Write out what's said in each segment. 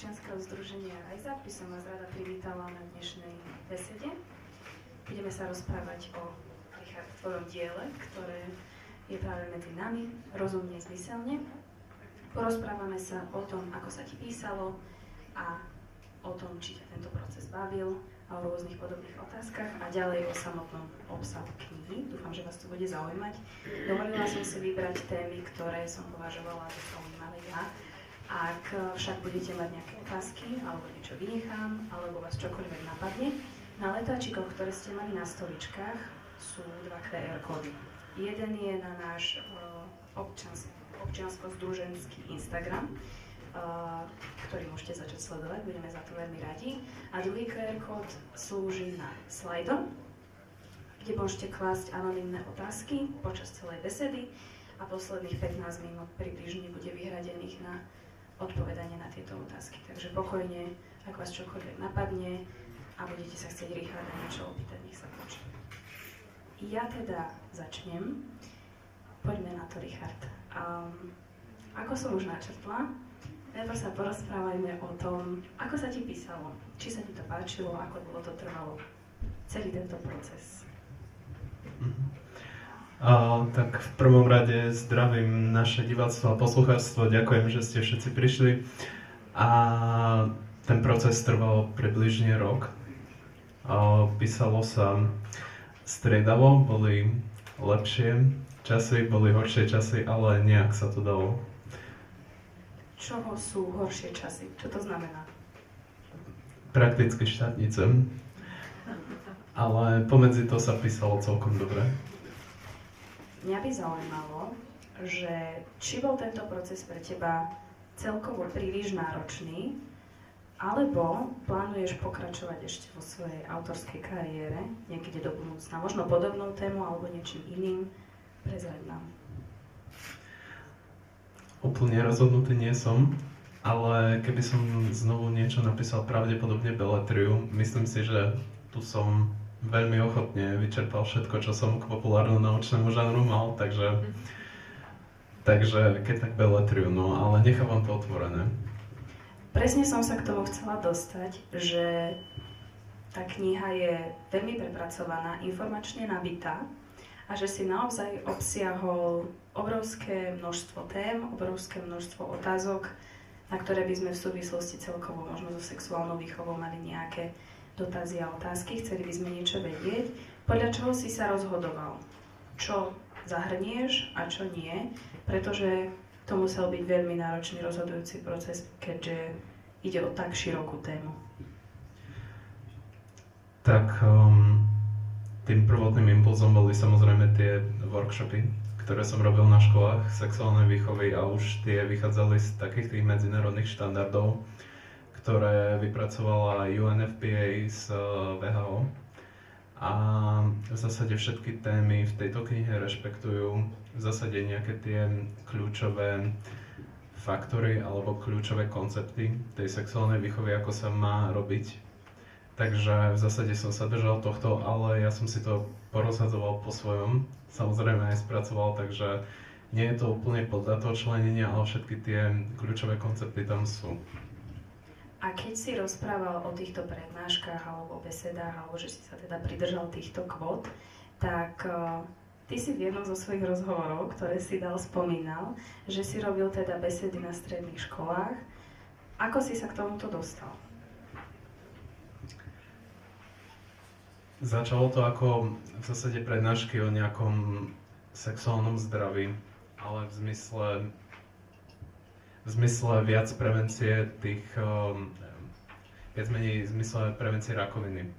občianskeho združenia Rise Up by som vás rada privítala na dnešnej besede. Budeme sa rozprávať o tvojom diele, ktoré je práve medzi nami, rozumne, zmyselne. Porozprávame sa o tom, ako sa ti písalo a o tom, či ťa tento proces bavil a o rôznych podobných otázkach a ďalej o samotnom obsahu knihy. Dúfam, že vás to bude zaujímať. Dovolila som si vybrať témy, ktoré som považovala za zaujímavé ja. Ak však budete mať nejaké otázky, alebo niečo vynechám, alebo vás čokoľvek napadne, na letáčikoch, ktoré ste mali na stoličkách, sú dva QR kódy. Jeden je na náš občiansko-združenský Instagram, ktorý môžete začať sledovať, budeme za to veľmi radi. A druhý QR kód slúži na Slido, kde môžete klásť anonymné otázky počas celej besedy a posledných 15 minút približne bude vyhradených na odpovedanie na tieto otázky. Takže pokojne, ak vás čokoľvek napadne a budete sa chcieť Richarda niečo opýtať, nech sa páči. Ja teda začnem. Poďme na to, Richard. Ako som už načrtla, najprv sa porozprávajme o tom, ako sa ti písalo, či sa ti to páčilo, ako dlho to trvalo, celý tento proces. Tak v prvom rade zdravím naše diváctvo a poslucháctvo, ďakujem, že ste všetci prišli. A ten proces trval približne rok. Písalo sa striedavo, boli lepšie časy, boli horšie časy, ale nejak sa to dalo. Čoho sú horšie časy? Čo to znamená? Prakticky štátnice. Ale pomedzi to sa písalo celkom dobre. Mňa by zaujímalo, že či bol tento proces pre teba celkovo príliš náročný, alebo plánuješ pokračovať ešte vo svojej autorskej kariére niekde do budúcna, možno podobnou tému alebo niečím iným. Prezraď nám. Úplne rozhodnutý nie som, ale keby som znovu niečo napísal, pravdepodobne beletriu, myslím si, že tu som veľmi ochotne vyčerpal všetko, čo som k populárno-naučnému žánru mal, takže keď tak beletriu, no ale nechávam to otvorené. Presne som sa k tomu chcela dostať, že tá kniha je veľmi prepracovaná, informačne nabitá a že si naozaj obsiahol obrovské množstvo tém, obrovské množstvo otázok, na ktoré by sme v súvislosti celkovo možno so sexuálnou výchovou mali nejaké dotazy a otázky, chceli by sme niečo vedieť, podľa čoho si sa rozhodoval, čo zahrnieš a čo nie, pretože to musel byť veľmi náročný rozhodujúci proces, keďže ide o tak širokú tému. Tak tým prvotným impulzom boli samozrejme tie workshopy, ktoré som robil na školách sexuálnej výchovy a už tie vychádzali z takých tých medzinárodných štandardov, ktoré vypracovala UNFPA z WHO. A v zásade všetky témy v tejto knihe rešpektujú v zásade nejaké tie kľúčové faktory alebo kľúčové koncepty tej sexuálnej výchovy, ako sa má robiť. Takže v zásade som sa držal tohto, ale ja som si to porozhadzoval po svojom. Samozrejme aj spracoval, takže nie je to úplne podľa toho členenia, ale všetky tie kľúčové koncepty tam sú. A keď si rozprával o týchto prednáškach alebo besedách, alebo že si sa teda pridržal týchto kvót, tak ty si v jednom zo svojich rozhovorov, ktoré si dal, spomínal, že si robil teda besedy na stredných školách. Ako si sa k tomuto dostal? Začalo to ako v zásade prednášky o nejakom sexuálnom zdraví, ale v zmysle viac prevencie tých, viac menej v zmysle prevencie rakoviny,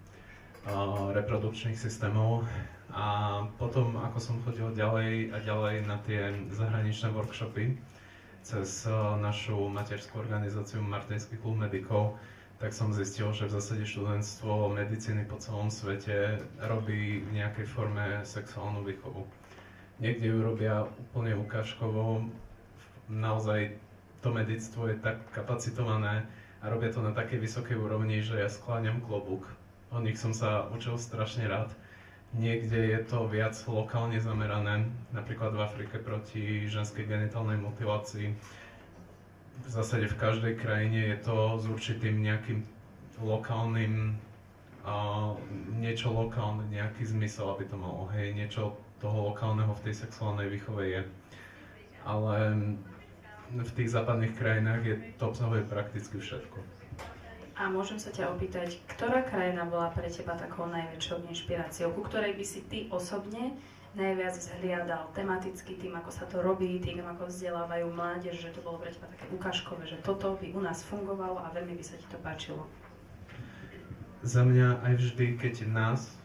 reprodukčných systémov. A potom, ako som chodil ďalej a ďalej na tie zahraničné workshopy cez našu materskú organizáciu Martinský klub medikov, tak som zistil, že v zásade študentstvo medicíny po celom svete robí v nejakej forme sexuálnu výchovu. Niekde ju robia úplne ukážkovo, naozaj to medictvo je tak kapacitované a robia to na takej vysokej úrovni, že ja skláňam klobúk. O nich som sa učil strašne rád. Niekde je to viac lokálne zamerané, napríklad v Afrike proti ženskej genitálnej mutilácii. v zásade v každej krajine je to s určitým nejakým lokálnym, niečo lokálne, nejaký zmysel, aby to malo, hej, niečo toho lokálneho v tej sexuálnej výchove je. Ale v tých západných krajinách to obsahuje prakticky všetko. A môžem sa ťa opýtať, ktorá krajina bola pre teba takou najväčšou inšpiráciou, ku ktorej by si ty osobne najviac vzhliadal tematicky tým, ako sa to robí, tým, ako vzdelávajú mládež, že to bolo pre teba také ukážkové, že toto by u nás fungovalo a veľmi by sa ti to páčilo? Za mňa aj vždy, keď nás,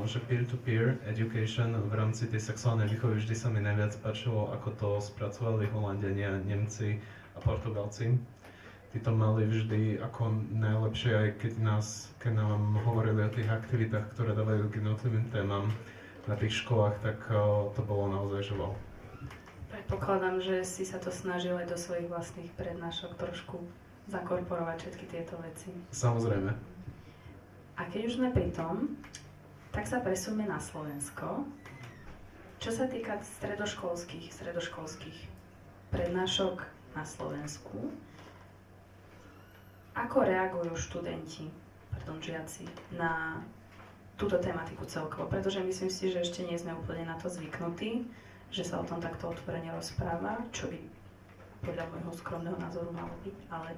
že peer-to-peer education v rámci tej sexuálnej výchovy, vždy sa mi najviac páčilo, ako to spracovali Holanďania, Nemci a Portugalci. Tí to mali vždy ako najlepšie, aj keď nám hovorili o tých aktivitách, ktoré dávajú k jednotlivým témam na tých školách, tak to bolo naozaj živo. Predpokladám, že si sa to snažil aj do svojich vlastných prednášok trošku zakorporovať všetky tieto veci. Samozrejme. A keď už sme pri tom, tak sa presúme na Slovensko. Čo sa týka stredoškolských prednášok na Slovensku, ako reagujú žiaci na túto tematiku celkovo? Pretože myslím si, že ešte nie sme úplne na to zvyknutí, že sa o tom takto otvorene rozpráva, čo by podľa môjho skromného názoru malo byť, ale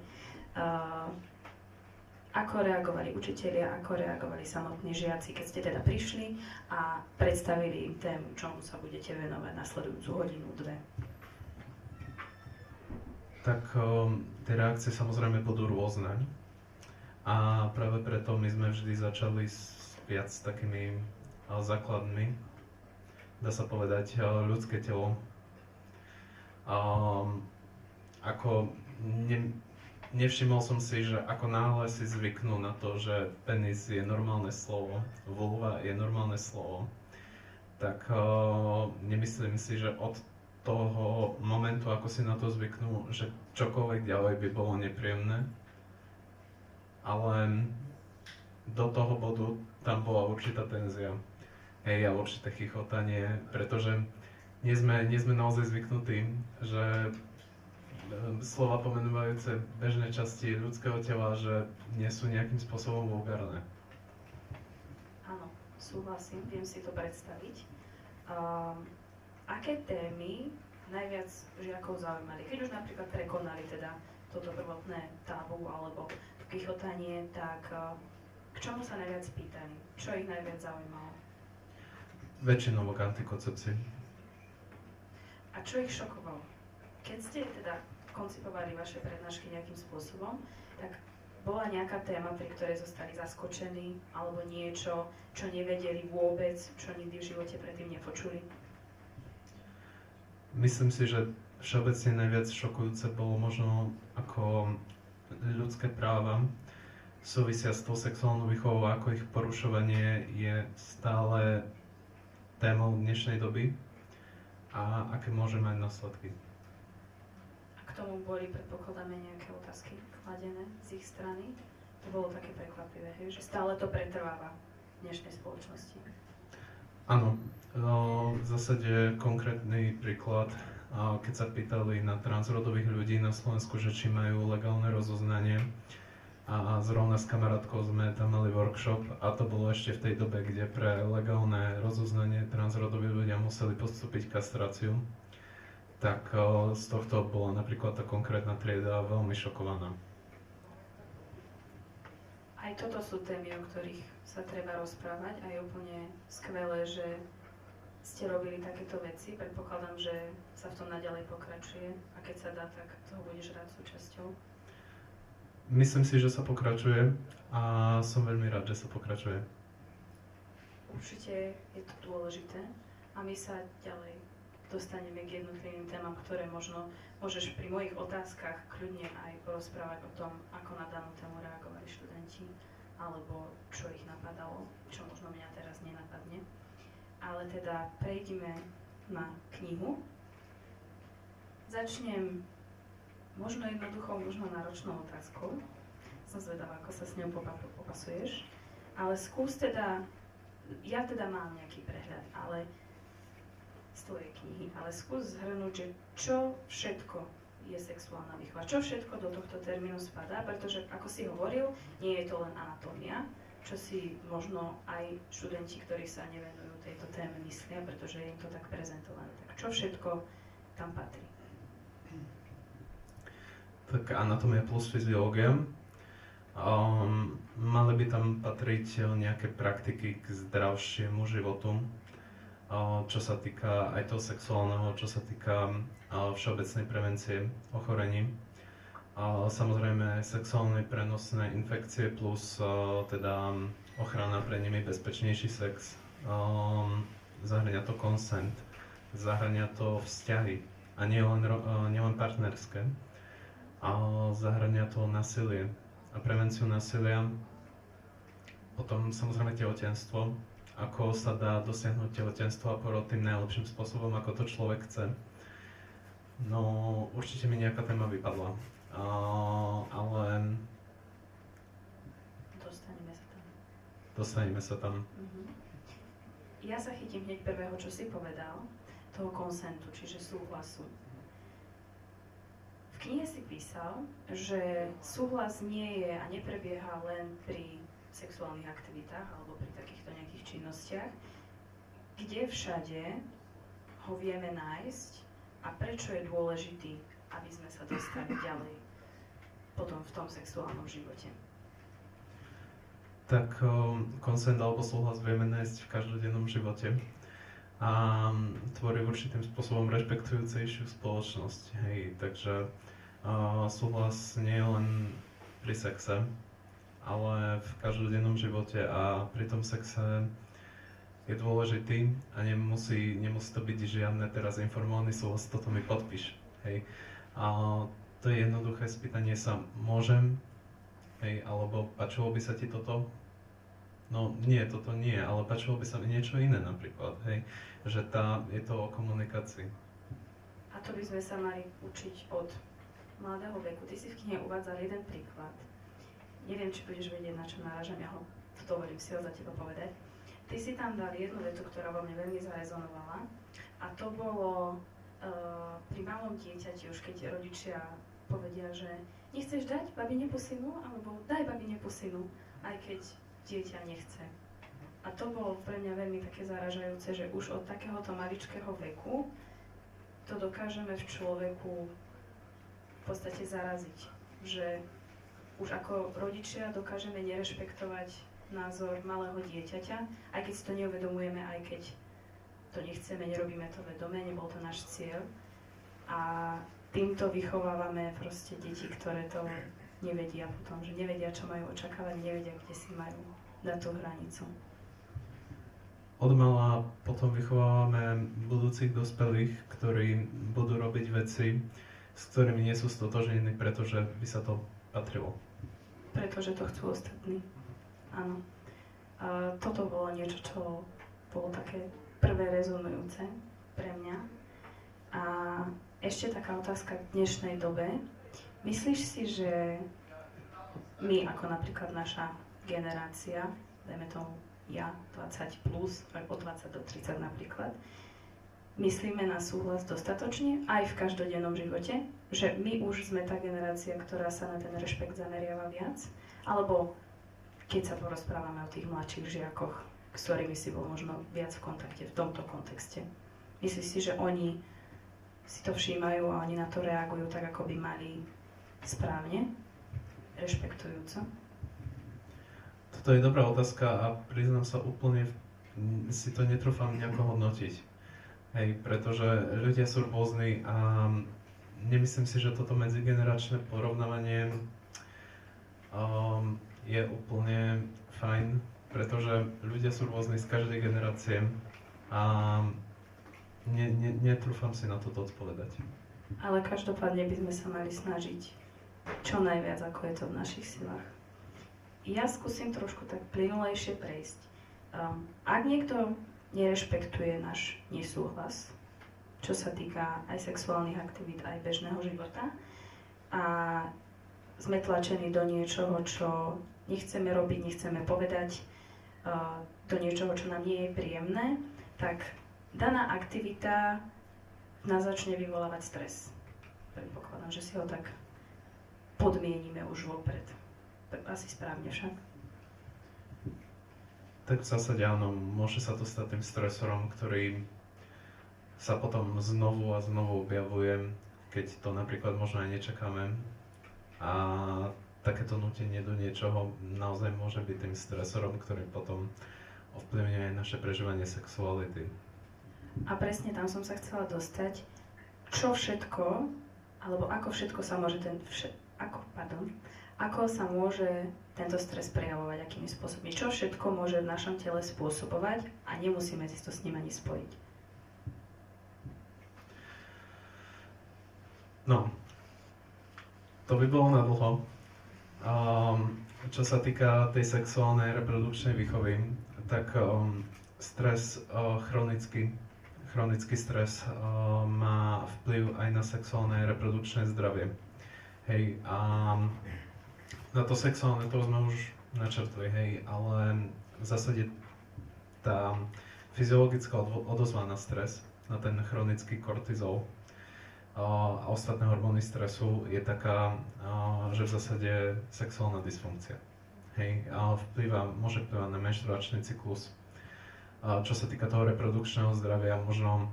ako reagovali učitelia, ako reagovali samotní žiaci, keď ste teda prišli a predstavili im tému, čomu sa budete venovať nasledujúcu hodinu, dve? Tak tie reakcie samozrejme budú rôzne. A práve preto my sme vždy začali viac s takými základmi, dá sa povedať, ľudské telo. Nevšimol som si, že ako náhle si zvyknú na to, že penis je normálne slovo, vulva je normálne slovo, tak nemyslím si, že od toho momentu, ako si na to zvyknú, že čokoľvek ďalej by bolo nepríjemné. Ale do toho bodu tam bola určitá tenzia. Hej, a určité chichotanie, pretože nie sme naozaj zvyknutí, že slova pomenúvajúce bežné časti ľudského tela, že nie sú nejakým spôsobom vulgárne. Áno, súhlasím, viem si to predstaviť. Aké témy najviac žiakov zaujímali? Keď už napríklad prekonali teda toto prvotné tábu alebo chichotanie, tak k čomu sa najviac pýtali? Čo ich najviac zaujímalo? Väčšinou k antikoncepcii. A čo ich šokovalo? Keď ste teda koncipovali vaše prednášky nejakým spôsobom, tak bola nejaká téma, pri ktorej zostali zaskočení, alebo niečo, čo nevedeli vôbec, čo nikdy v živote predtým nepočuli? Myslím si, že všeobecne najviac šokujúce bolo možno ako ľudské práva súvisia s tou sexuálnou výchovou, ako ich porušovanie je stále témou dnešnej doby a aké môže mať následky. A k tomu boli, predpokladáme, nejaké otázky kladené z ich strany? To bolo také prekvapivé, že stále to pretrváva v dnešnej spoločnosti. Áno, v zásade konkrétny príklad, keď sa pýtali na transrodových ľudí na Slovensku, že či majú legálne rozoznanie, a zrovna s kamarátkou sme tam mali workshop a to bolo ešte v tej dobe, kde pre legálne rozoznanie transrodoví ľudia museli podstúpiť kastráciu, tak z tohto bola napríklad tá konkrétna trieda veľmi šokovaná. Aj toto sú témy, o ktorých sa treba rozprávať a je úplne skvelé, že ste robili takéto veci. Predpokladám, že sa v tom naďalej pokračuje a keď sa dá, tak toho budeš rád súčasťou. Myslím si, že sa pokračuje a som veľmi rád, že sa pokračuje. Určite je to dôležité a my sa ďalej dostaneme k jednotlivým témam, ktoré možno môžeš pri mojich otázkach kľudne aj porozprávať o tom, ako na danú tému reagovali študenti alebo čo ich napadalo, čo možno mňa teraz nenapadne. Ale teda prejdime na knihu. Začnem možno jednoduchou, možno náročnou otázkou. Som zvedavá, ako sa s ňou popasuješ. Ale skús teda, ja teda mám nejaký prehľad, ale z tvojej knihy, ale skús zhrnúť, že čo všetko je sexuálna výchova. Čo všetko do tohto termínu spadá, pretože ako si hovoril, nie je to len anatómia, čo si možno aj študenti, ktorí sa nevenujú tejto téme, myslia, pretože je im to tak prezentované. Tak čo všetko tam patrí? Tak anatómia plus fyziológia. Mali by tam patriť nejaké praktiky k zdravšiemu životu, čo sa týka aj toho sexuálneho, čo sa týka všeobecnej prevencie ochorení. Samozrejme sexuálne prenosné infekcie plus teda ochrana pre nimi, bezpečnejší sex. Zahŕňa to consent, zahŕňa to vzťahy a nielen partnerské. Zahŕňa to násilie a prevenciu násilia. Potom samozrejme tehotenstvo, ako sa dá dosiahnuť tehotenstvo a porod tým najlepším spôsobom, ako to človek chce. No, určite mi nejaká téma vypadla, ale dostaneme sa tam. Ja sa chytím hneď prvého, čo si povedal, toho konsentu, čiže súhlasu. V knihe si písal, že súhlas nie je a neprebieha len pri sexuálnych aktivitách alebo pri takýchto nejakých činnostiach, kde všade ho vieme nájsť a prečo je dôležitý, aby sme sa dostali ďalej potom v tom sexuálnom živote. Tak konsent alebo súhlas vieme nájsť v každodennom živote a tvorí určitým spôsobom rešpektujúcejšiu spoločnosť. Hej, takže súhlas nie je len pri sexe, ale v každodennom živote a pri tom sexe je dôležitý a nemusí to byť žiadne teraz informovaný súhlas, toto mi podpíš. Hej. A to je jednoduché spýtanie sa, môžem, hej, alebo páčilo by sa ti toto? No nie, toto nie, ale páčilo by sa mi niečo iné napríklad, hej, že je to o komunikácii. A to by sme sa mali učiť od mladého veku. Ty si v knihe uvádzal jeden príklad. Neviem, či budeš vedieť, na čo náražam, ja ho dovolím si ho za teba povedať. Ty si tam dal jednu vetu, ktorá vo mne veľmi zarezonovala a to bolo pri malom dieťati, už keď rodičia povedia, že nechceš dať babine pusinu, alebo daj babine pusinu, aj keď dieťa nechce. A to bolo pre mňa veľmi také zaražajúce, že už od takéhoto maličkého veku to dokážeme v človeku v podstate zaraziť, že už ako rodičia dokážeme nerešpektovať názor malého dieťaťa, aj keď si to neuvedomujeme, aj keď to nechceme, nerobíme to vedome, nebol to náš cieľ. A týmto vychovávame proste deti, ktoré to nevedia potom, že nevedia, čo majú očakávať, nevedia, kde si majú dať tú hranicu. Odmala potom vychovávame budúcich dospelých, ktorí budú robiť veci, s ktorými nie sú stotožnení, pretože by sa to patrilo. Pretože to chcú ostatní. Áno. A toto bolo niečo, čo bolo také prvé rezonujúce pre mňa. A ešte taká otázka k dnešnej dobe. Myslíš si, že my, ako napríklad naša generácia, dajme tomu ja, 20 plus, od 20 do 30 napríklad, myslíme na súhlas dostatočne aj v každodennom živote, že my už sme tá generácia, ktorá sa na ten rešpekt zameriava viac, alebo keď sa porozprávame o tých mladších žiakoch, s ktorými si bol možno viac v kontakte v tomto kontexte. Myslíš si, že oni si to všímajú a oni na to reagujú tak, ako by mali správne, rešpektujúco? Toto je dobrá otázka a priznám sa úplne, si to netrúfam nejako hodnotiť. Hej, pretože ľudia sú rôzni a nemyslím si, že toto medzigeneračné porovnávanie je úplne fajn, pretože ľudia sú rôzni z každej generácie a netrúfam si na toto odpovedať. Ale každopádne by sme sa mali snažiť čo najviac, ako je to v našich silách. Ja skúsim trošku tak plynulejšie prejsť. Ak niekto nerešpektuje náš nesúhlas, čo sa týka aj sexuálnych aktivít, aj bežného života, a sme tlačení do niečoho, čo nechceme robiť, nechceme povedať, do niečoho, čo nám nie je príjemné, tak daná aktivita nás začne vyvolávať stres. Predpokladám, že si ho tak podmienime už vopred. Tak asi správne však. Tak v zásade áno, môže sa to stať tým stresorom, ktorý sa potom znovu a znovu objavuje, keď to napríklad možno aj nečakáme. A takéto nútenie do niečoho naozaj môže byť tým stresorom, ktorý potom ovplyvňuje aj naše prežívanie sexuality. A presne tam som sa chcela dostať, čo všetko, alebo ako všetko sa môže ako sa môže tento stres prejavovať, akými spôsobmi. Čo všetko môže v našom tele spôsobovať a nemusíme si to s ním ani spojiť. No, to by bolo na dlho. Čo sa týka tej sexuálnej reprodukčnej výchovy, tak stres, chronický stres má vplyv aj na sexuálne a reprodukčné zdravie. Hej, a na to sexuálne to sme už načrtli, hej, ale v zásade tá fyziologická odozva na stres, na ten chronický kortizol a ostatné hormóny stresu je taká, že v zásade sexuálna dysfunkcia. Hej, a môže vplyvať na menštruačný cyklus. Čo sa týka toho reprodukčného zdravia, možno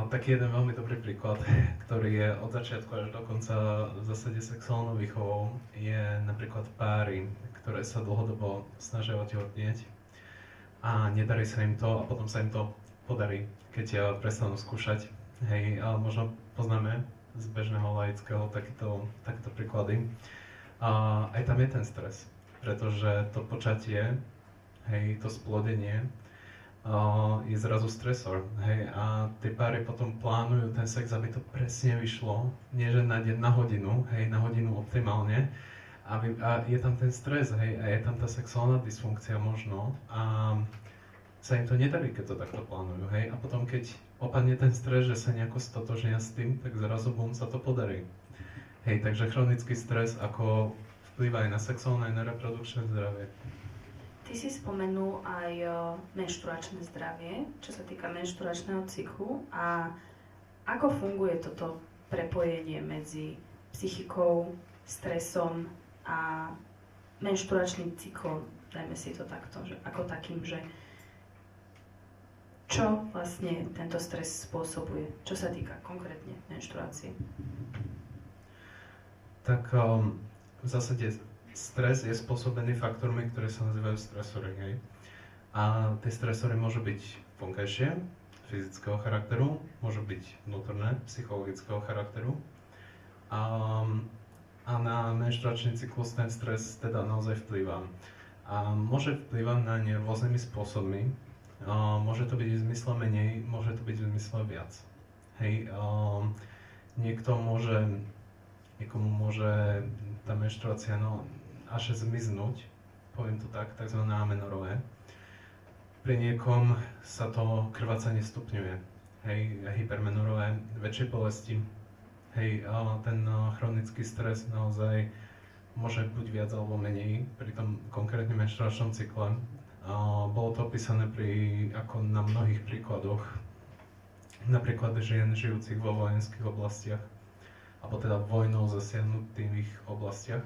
taký jeden veľmi dobrý príklad, ktorý je od začiatku až do konca v zásade sexuálnou výchovou, je napríklad páry, ktoré sa dlhodobo snažia otehotnieť a nedarí sa im to a potom sa im to podarí, keď prestanú skúšať. Hej, ale možno poznáme z bežného laického takéto príklady. Aj tam je ten stres, pretože to počatie, hej, to splodenie je zrazu stresor, hej, a tie páry potom plánujú ten sex, aby to presne vyšlo, nie že na deň, na hodinu, hej, na hodinu optimálne, a je tam ten stres, hej, a je tam tá sexuálna dysfunkcia možno, a sa im to nedarí, keď to takto plánujú, hej, a potom keď opadne ten stres, že sa nejako stotožnia s tým, tak zrazu bum, sa to podarí. Hej, takže chronický stres ako vplyvá aj na sexuálne, aj na reprodukčné zdravie. Ty si spomenul aj menštruačné zdravie, čo sa týka menštruačného cyklu a ako funguje toto prepojenie medzi psychikou, stresom a menštruačným cyklom, dajme si to takto, že ako takým, že čo vlastne tento stres spôsobuje, čo sa týka konkrétne menštruácie? Tak v zásade stres je spôsobený faktormi, ktoré sa nazývajú stresory, hej. A tie stresory môžu byť vonkajšie, fyzického charakteru, môžu byť vnútorné, psychologického charakteru. A na menštruačný cyklus ten stres teda naozaj vplýva. A môže vplývať na ne rôznymi spôsobmi. Môže to byť v zmysle menej, môže to byť v zmysle viac. Hej, niekomu môže tá menštruácia až zmiznúť, poviem to tak, tzv. Amenorrhoea. Pri niekom sa to krvácanie stupňuje, hej, hypermenorrhoea, väčšie bolesti, hej, ten chronický stres naozaj môže buď viac alebo menej pri tom konkrétnym menštruačnom cykle. Bolo to opísané ako na mnohých príkladoch, napríklad žien žijúcich vo vojenských oblastiach, alebo teda vojnou zasiahnutých oblastiach.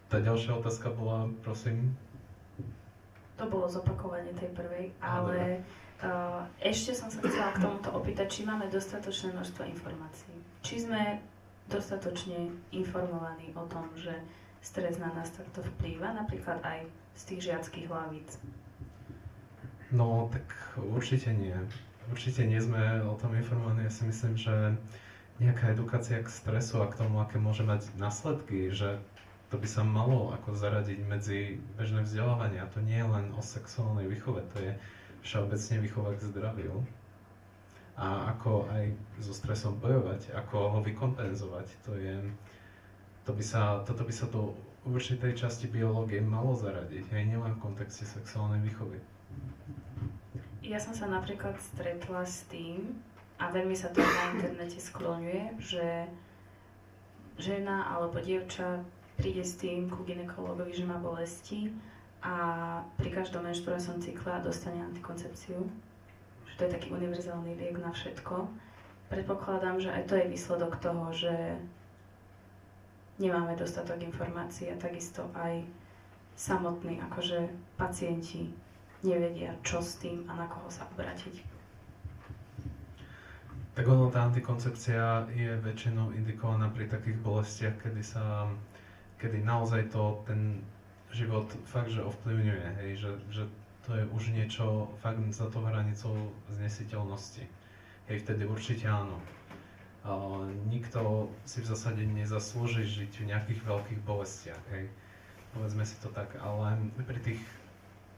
Tá ďalšia otázka bola, prosím. To bolo zopakovanie tej prvej, ale ešte som sa chcela k tomuto opýtať, či máme dostatočné množstvo informácií. Či sme dostatočne informovaní o tom, že stres na nás takto vplýva, napríklad aj z tých žiackych hlavíc. No, tak určite nie. Určite nie sme o tom informovaní. Ja si myslím, že nejaká edukácia k stresu a k tomu, aké môže mať následky, že to by sa malo ako zaradiť medzi bežné vzdelávanie. A to nie je len o sexuálnej výchove, to je všeobecne výchova k zdraviu. A ako aj so stresom bojovať, ako ho vykompenzovať, toto by sa do určitej časti biológie malo zaradiť, aj nielen v kontexte sexuálnej výchovy. Ja som sa napríklad stretla s tým, a veľmi sa to na internete skloňuje, že žena alebo dievča príde s tým ku gynekologovi, že má bolesti a pri každom menštruačnom cykle dostane antikoncepciu. Že to je taký univerzálny liek na všetko. Predpokladám, že aj to je výsledok toho, že nemáme dostatok informácií a takisto aj samotní akože pacienti nevedia, čo s tým a na koho sa obrátiť. Tak ono, tá antikoncepcia je väčšinou indikovaná pri takých bolestiach, kedy naozaj to ten život fakt, že ovplyvňuje, hej, že to je už niečo fakt za tou hranicou znesiteľnosti. Hej, vtedy určite áno. Nikto si v zásade nezaslúži žiť v nejakých veľkých bolestiach, hej. Povedzme si to tak, ale pri tých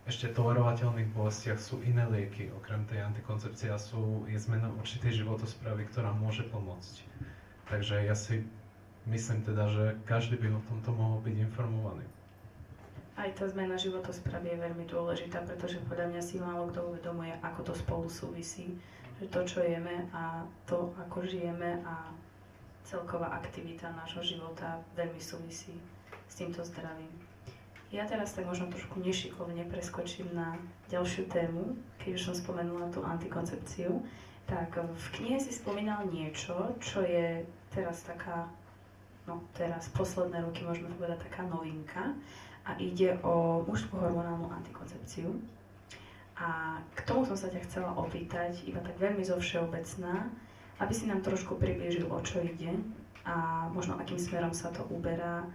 ešte tolerovateľných bolestiach sú iné lieky, okrem tej antikoncepcie je zmena určitej životosprávy, ktorá môže pomôcť. Takže ja si myslím teda, že každý by o tomto mohol byť informovaný. Aj tá zmena životosprávy je veľmi dôležitá, pretože podľa mňa si málo kto uvedomuje, ako to spolu súvisí. Že to, čo jeme a to, ako žijeme a celková aktivita nášho života veľmi súvisí s týmto zdravím. Ja teraz tak možno trošku nešikovne preskočím na ďalšiu tému, keď už som spomenula tú antikoncepciu. Tak v knihe si spomínal niečo, čo je teraz taká, teraz posledné roky môžeme povedať taká novinka. A ide o mužskú hormonálnu antikoncepciu. A k tomu som sa ťa chcela opýtať, iba tak veľmi zovšeobecná, aby si nám trošku priblížil, o čo ide a možno akým smerom sa to uberá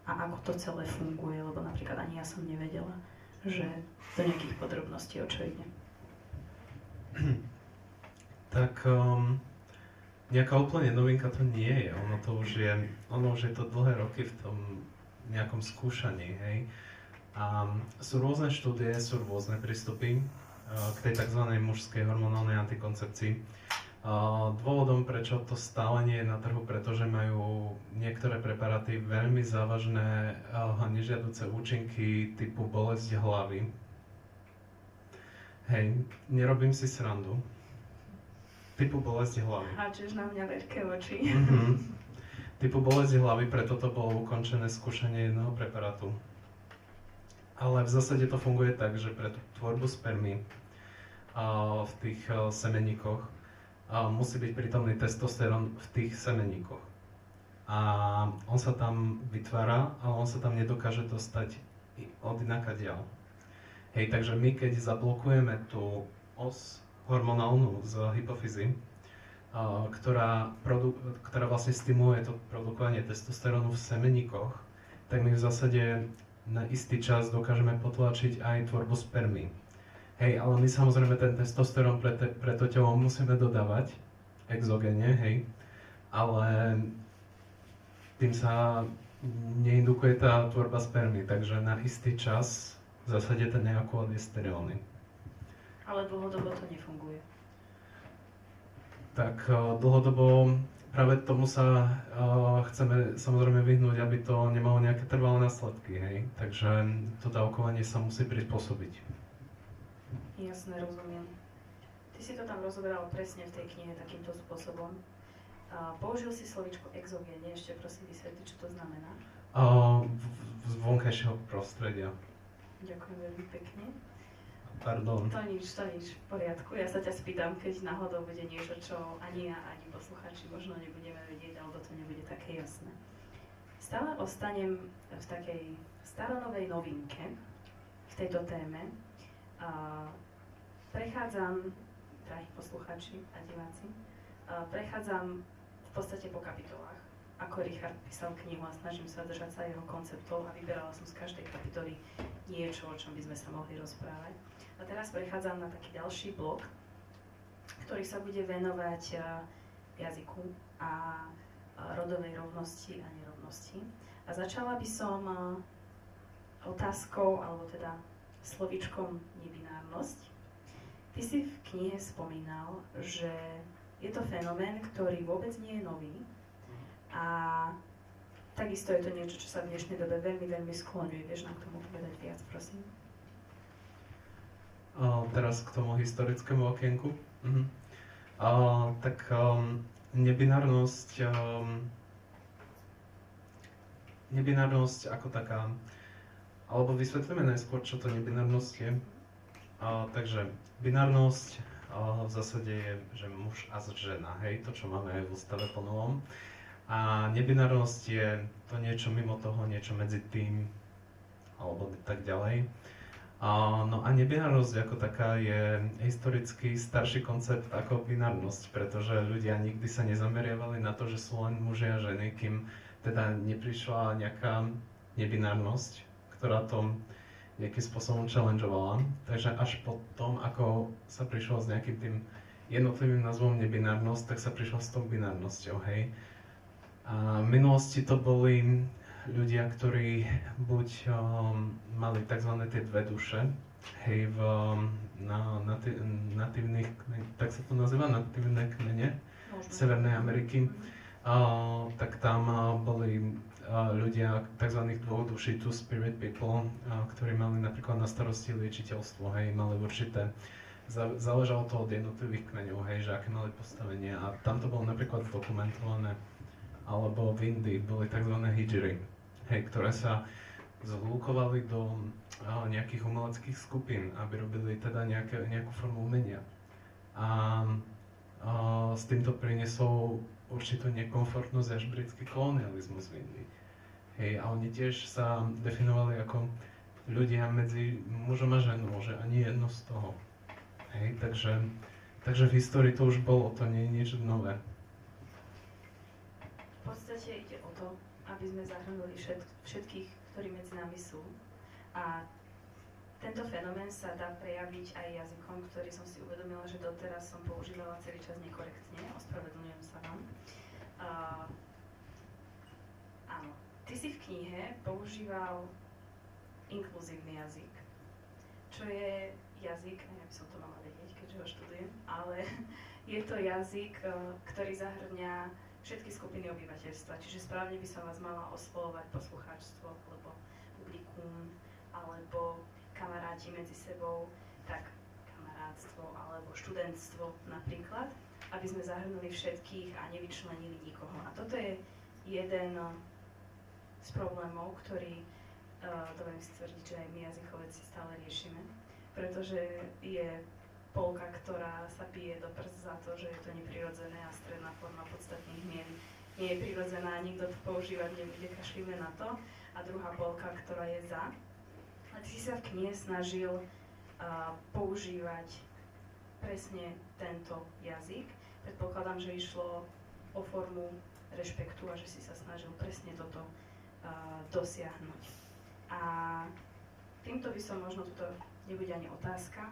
a ako to celé funguje, lebo napríklad ani ja som nevedela, že do nejakých podrobností, o čo ide. Tak nejaká úplne novinka to nie je. Ono už je to dlhé roky v tom nejakom skúšaní, hej. A sú rôzne štúdie, sú rôzne prístupy k tej tzv. Mužskej hormonálnej antikoncepcii. Dôvodom, prečo to stále nie je na trhu, pretože majú niektoré preparáty veľmi závažné a nežiaduce účinky typu bolesť hlavy. Hej, nerobím si srandu. Typu bolesť hlavy. Háčeš na mňa veľké oči. Typu bolesti hlavy, preto to bolo ukončené skúšanie jedného preparátu. Ale v zásade to funguje tak, že pre tú tvorbu spermy v tých semeníkoch musí byť prítomný testosterón v tých semeníkoch. A on sa tam vytvára, ale on sa tam nedokáže dostať od inakadiaľ. Hej, takže my keď zablokujeme tú os hormonálnu z hypofyzy, ktorá vlastne stimuluje to produkovanie testosterónu v semeníkoch, tak my v zásade na istý čas dokážeme potlačiť aj tvorbu spermy. Hej, ale my samozrejme ten testosterón pre to telo musíme dodávať exogéne, hej, ale tým sa neindukuje tá tvorba spermy, takže na istý čas v zásade ten ejakulát je sterilný. Ale dlhodobo to nefunguje. Tak dlhodobo práve tomu sa chceme samozrejme vyhnúť, aby to nemalo nejaké trvalé následky, hej. Takže to dávkovanie sa musí prispôsobiť. Jasné, rozumiem. Ty si to tam rozoberal presne v tej knihe takýmto spôsobom. Použil si slovíčko exogénne, ešte prosím vysvetliť, čo to znamená. Z vonkajšieho prostredia. Ďakujem veľmi pekne. Pardon. To nič, v poriadku. Ja sa ťa spýtam, keď náhodou bude niečo, čo ani ja, ani poslucháči možno nebudeme vedieť, alebo to nebude také jasné. Stále ostanem v takej staronovej novinke v tejto téme. Prechádzam, drahí poslucháči a diváci, prechádzam v podstate po kapitolách. Ako Richard písal knihu a snažím sa držať sa jeho konceptov a vyberala som z každej kapitoly niečo, o čom by sme sa mohli rozprávať. A teraz prechádzam na taký ďalší blok, ktorý sa bude venovať jazyku a rodovej rovnosti a nerovnosti. A začala by som otázkou, alebo teda slovíčkom nebinárnosť. Ty si v knihe spomínal, že je to fenomén, ktorý vôbec nie je nový a takisto je to niečo, čo sa v dnešnej dobe veľmi, veľmi skloňuje. Vieš nám k tomu povedať viac, prosím? Teraz k tomu historickému okienku. Nebinárnosť ako taká, alebo vysvetlíme najskôr, čo to nebinárnosť je. Takže binárnosť v zásade je, že muž a žena, hej, to čo máme aj v ústave po novom. A nebinárnosť je to niečo mimo toho, niečo medzi tým, alebo tak ďalej. No a nebinárnosť ako taká je historicky starší koncept ako binárnosť, pretože ľudia nikdy sa nezameriavali na to, že sú len muži a ženy, kým teda neprišla nejaká nebinárnosť, ktorá to nejakým spôsobom challengeovala. Takže až po tom, ako sa prišlo s nejakým tým jednotlivým názvom nebinárnosť, tak sa prišlo s tou binárnosťou, hej. A v minulosti to boli ľudia, ktorí buď mali tzv. Tie dve duše, hej, na natívnych, tak sa to nazýva, natívne kmene Severnej Ameriky, tak tam boli ľudia tzv. Dvoch duší, two spirit people, ktorí mali napríklad na starosti liečiteľstvo, hej, mali určité, záležalo to od jednotlivých kmeňov, hej, že aké mali postavenie a tam to bolo napríklad dokumentované. Alebo v Indii boli tzv. Hijri, hej, ktoré sa zhlúkovali do nejakých umeleckých skupín, aby robili teda nejakú formu umenia. A s týmto priniesol určitú nekomfortnosť až britský kolonializmus v Indii. Hej, a oni tiež sa definovali ako ľudia medzi mužom a ženou, že ani jedno z toho. Hej, takže v histórii to už bolo, to nie je niečo nové. V podstate ide o to, aby sme zahrnuli všetkých, ktorí medzi nami sú. A tento fenomén sa dá prejaviť aj jazykom, ktorý som si uvedomila, že doteraz som používala celý čas nekorektne. Ospravedlňujem sa vám. Áno, ty si v knihe používal inkluzívny jazyk, čo je jazyk, ja by som to mala vedieť, keďže ho študujem, ale je to jazyk, ktorý zahrňa všetky skupiny obyvateľstva, čiže správne by som vás mala oslovovať poslucháčstvo, alebo publikum, alebo kamaráti medzi sebou, tak kamarátstvo alebo študentstvo napríklad, aby sme zahrnuli všetkých a nevyčlenili nikoho. A toto je jeden z problémov, ktorý dovolím si tvrdiť, že aj my jazykovedci stále riešime, pretože je polka, ktorá sa bije do prst za to, že je to neprirodzené a stredná forma podstatných mien nie je prirodzená, nikto to používať nebude, kašlíme na to. A druhá polka, ktorá je za. A ty si sa v knihe snažil používať presne tento jazyk. Predpokladám, že išlo o formu rešpektu a že si sa snažil presne toto dosiahnuť. A týmto by som možno, toto nebude ani otázka,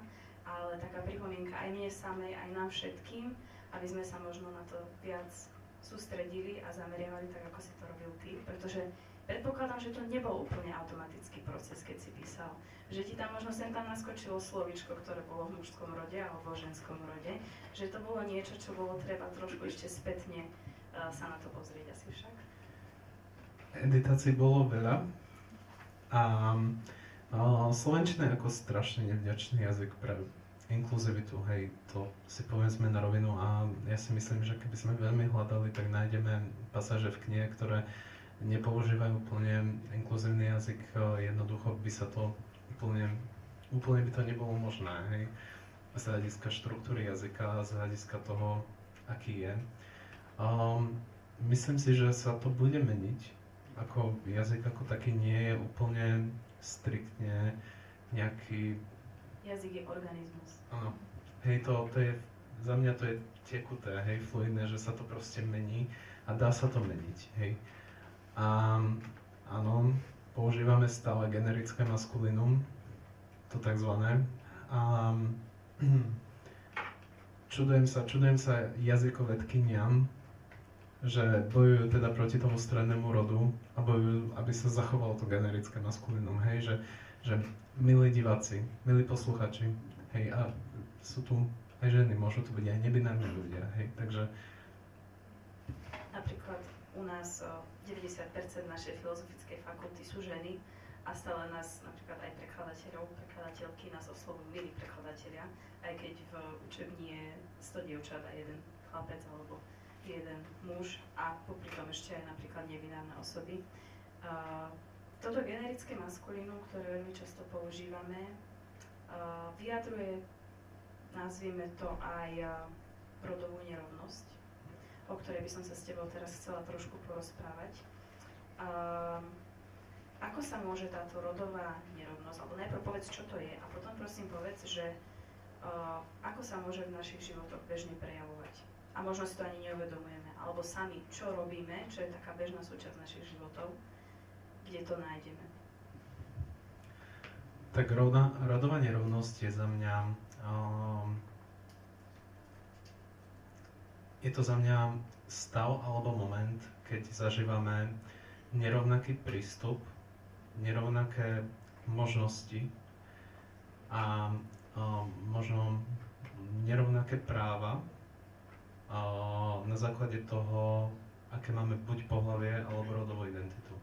ale taká pripomienka aj mne samej, aj nám všetkým, aby sme sa možno na to viac sústredili a zameriavali tak, ako si to robil ty, pretože predpokladám, že to nebol úplne automatický proces, keď si písal. Že ti tam možno sem tam naskočilo slovíčko, ktoré bolo v mužskom rode alebo v ženskom rode, že to bolo niečo, čo bolo treba trošku ešte spätne sa na to pozrieť asi však. Editácií bolo veľa a slovenčina je ako strašne nevďačný jazyk pre inkluzivitu, hej, to si povedzme na rovinu a ja si myslím, že keby sme veľmi hľadali, tak nájdeme pasáže v knihe, ktoré nepoužívajú úplne inkluzívny jazyk, jednoducho by sa to úplne by to nebolo možné, hej, z hľadiska štruktúry jazyka, z hľadiska toho, aký je. Myslím si, že sa to bude meniť, ako jazyk ako taký nie je úplne striktne nejaký... Jazyk je organizmus. Áno. Hej, to je, za mňa to je tekuté, hej, fluidné, že sa to proste mení a dá sa to meniť, hej. A áno, používame stále generické maskulinum, to takzvané. A čudujem sa jazykovedkyniam, že bojujú teda proti tomu strednému rodu a bojujú, aby sa zachovalo to generické maskulinum, hej, že milí diváci, milí posluchači, hej, a sú tu aj ženy, môžu tu byť aj nebinárni ľudia, hej, takže... Napríklad u nás 90% našej filozofickej fakulty sú ženy a stále nás, napríklad aj prekladateľky nás oslovujú milí prekladatelia, aj keď v učebni je 100 dievčat a jeden chlapec alebo jeden muž a popri tom ešte aj napríklad nebinárne osoby. Toto generické maskulínum, ktoré veľmi často používame, vyjadruje nazvieme to aj rodovú nerovnosť, o ktorej by som sa s tebou teraz chcela trošku porozprávať. Ako sa môže táto rodová nerovnosť, alebo najprv povedz, čo to je, a potom prosím povedz, že ako sa môže v našich životoch bežne prejavovať. A možno si to ani neuvedomujeme, alebo sami, čo robíme, čo je taká bežná súčasť našich životov, kde to nájdeme. Tak rodová nerovnosť je za mňa je to za mňa stav alebo moment, keď zažívame nerovnaký prístup, nerovnaké možnosti a možno nerovnaké práva na základe toho, aké máme buď pohlavie alebo rodovú identitu,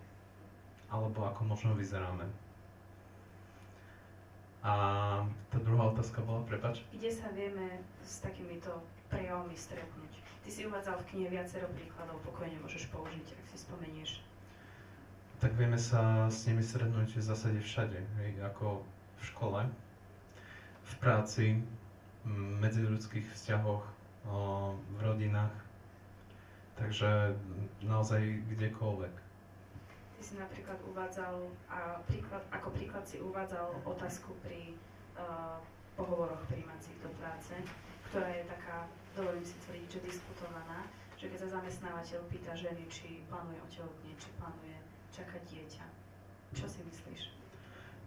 alebo ako možno vyzeráme. A tá druhá otázka bola, prepáč? Kde sa vieme s takýmito prejavmi stretnúť? Ty si uvádzal v knihe viacero príkladov, pokojne môžeš použiť, ak si spomenieš. Tak vieme sa s nimi stretnúť v zásade všade, hej, ako v škole, v práci, v medziľudských vzťahoch, v rodinách, takže naozaj kdekoľvek. Ty si napríklad uvádzal, ako príklad si uvádzal otázku pri pohovoroch prijímacích do práce, ktorá je taká, dovolím si tvrdiť, že diskutovaná, že keď sa zamestnávateľ pýta ženy, či plánuje otehotnieť, či plánuje čakať dieťa. Čo si myslíš?